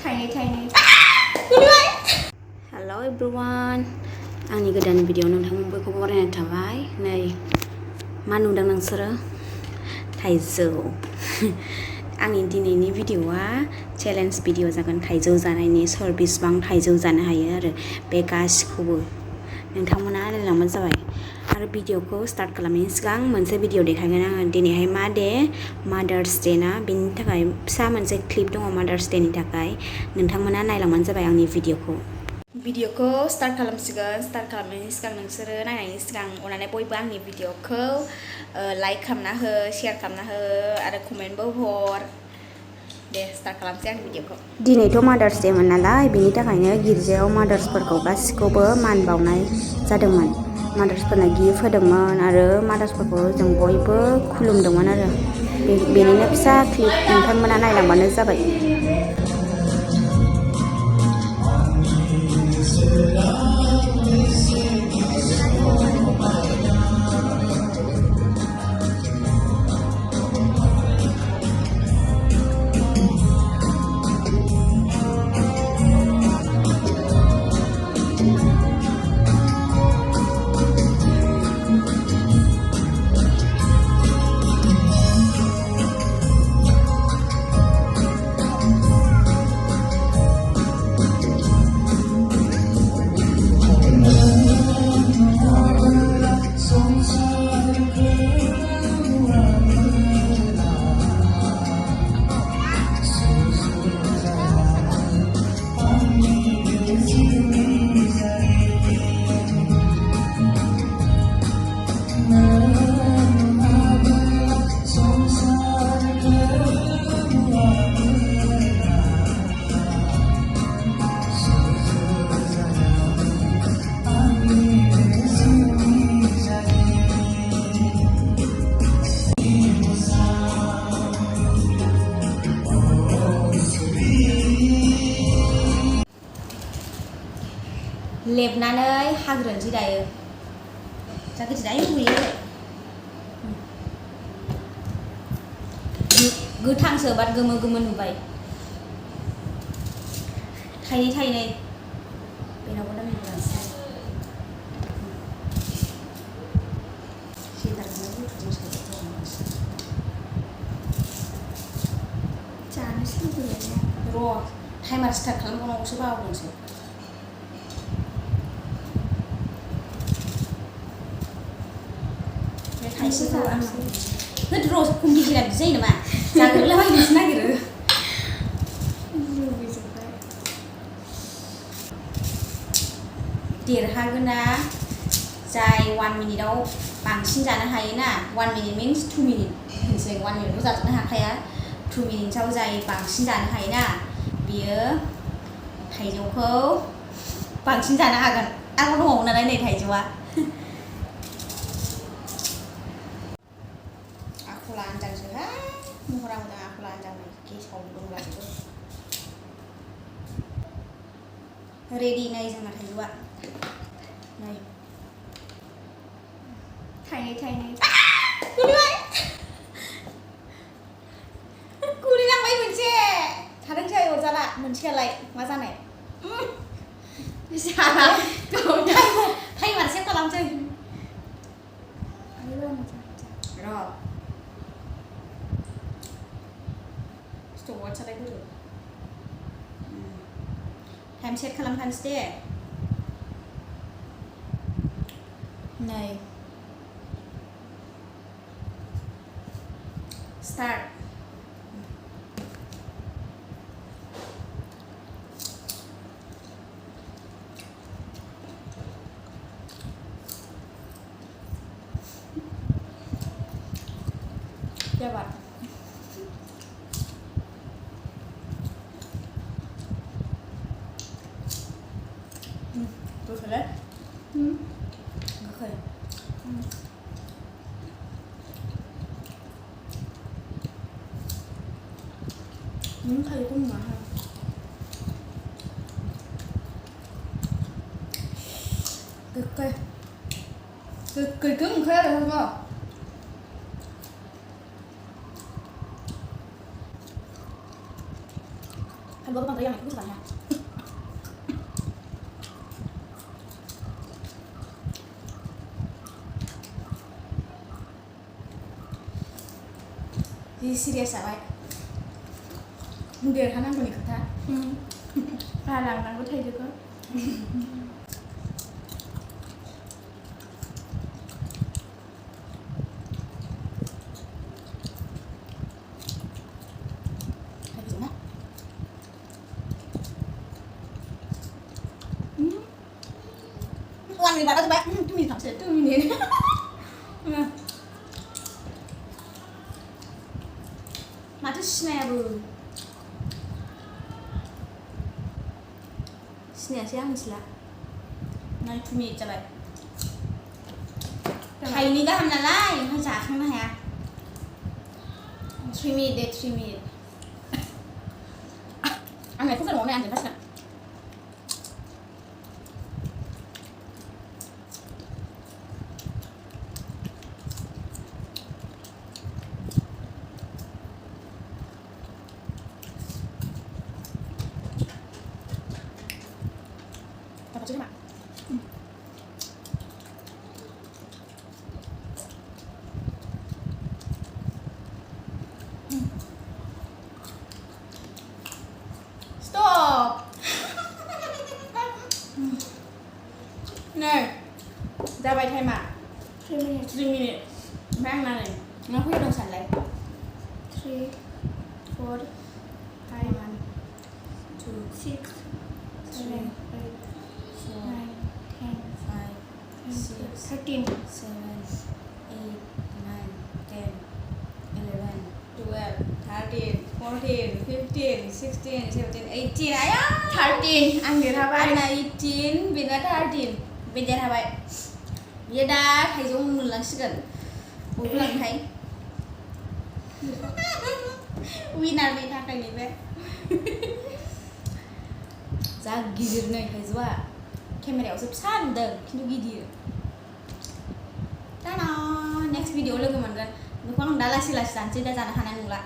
थाइनै Hello everyone आंनि गोदान भिडिअ नोंथांमोन बयखौबो बरायनाय थाबाय नै मा नुदों नोंसोरो थाइजौ आंनि दिनैनि भिडिअआ चेलेन्ज भिडिअ जागोन थाइजौ जानायनि सोर बेसेबां थाइजौ जानो हायो आरो बे गासिखौबो नोंथांमोना नायलांबानो जाबाय आरो भिडिअखौ स्टार्ट खालामनायनि सिगां मोनसे भिडिअ देखायगोन आङो दिनैहाय मा डे मादार्स डे ना बेनि थाखाय फिसा मोनसे क्लिप दङ मादार्स डेनि थाखाय नोंथांमोना नायलांबानो जाबाय आंनि भिडिअखौ स्टार्ट खालामसिगोन स्टार्ट खालामनायनि सिगां नोंसोरो नायनायनि सिगां अननानै बयबो आंनि भिडिअखौ लाइक खालामना हो शेयार खालामना हो आरो कमेन्टबो हर दे स्टार्ट खालामसै आंनि भिडिअखौ दिनैथ' मादार्स डेमोन नालाय बेनि थाखायनो गिर्जायाव मादार्सफोरखौ गासिखौबो मान बावनाय जादोंमोन मादार्सफोरनो गिफ्ट होदोंमोन आरो मादार्सफोरखौ जों बयबो खुलुमदोंमोन आरो बेनिनो फिसा क्लिप नोंथांमोना नायलांबानो जाबाय लेबनानै हाग्रोनोसै दायो जा गिदिर दायो गुयो गोथांसो बाट गोमो गोमो नुबाय थाइनै बेनावबो दामिलांसै जानोसै र' टाइमार स्टार्ट खालामबावनांगौसो बावदोंसो थाइसेखौ आं होद र' कम्पिटिसना बिदि जायो नामा जाग्रोलाबायनोसो नागिरो लुबैजोब्बाय देरहागोना जाय 1 मिनिटाव बांसिन जानो हायोना 1 मिनिट मिन्स 2 मिनिट होनसै 1 मिनिटआव जाजोबनो हाखाया 2 मिनिट्सआव जाय बांसिन जानो हायोना बियो थाइजौखौ बांसिन जानो हागोन आंनाव दंबावो नालाय नै थाइजौआ आखला आनजांसोहाय महरा मोजां आखला आनजांनो गेसाव दंब्लाबो रेडि नै जोंना थाइजौआ नै थाइनै गुलिलांबाय मोनसे थादोंसै अरजाला मोनसेयालाय मा जानाय जाला टाइमार सेभ खालामसै र' स्टपआव सालायग्रो टाइम सेट खालामखानोसै दे नै स्टार्ट जाबाय गोखै गोखै थाइजौखौ नुवाहाय गोखै ओंखारो आरो थाइजौआ Kan baru pantai yang itu sebenarnya. Di serius apa? Mungkin karena aku nikah. Halang aku thay juga. Ăn thì bà đó bạn tôi mình cảm thấy tôi mình mà thích snail siapa misalnya này tôi mình cho bạn thầy mình đã làm là lại hay trả không này à 3 minutes 3 minutes ăn này cũng phải món này ăn thì bắt nè chứ các bạn. Stop. Này. Ra bài thay mà. 3 minutes. 3 minutes. Mang ra này. Nó huyết đồng sản lấy. 3 4 5 1 2 6 7 13 7 8 9 10 11 12 13 14 15 16 17 18 ayo 13 ăn được hả bạn? Anh là 18 vì nó 13 bây giờ hả bạn? Bây giờ thầy dùng một lần sức gần 4 lần thấy vì nào mình thằng này vậy? Za gidir nih Aaijw kameranya usap sandal kini gidir tano next video lagi man kan nukwang dala sila sanci da jana hanan nula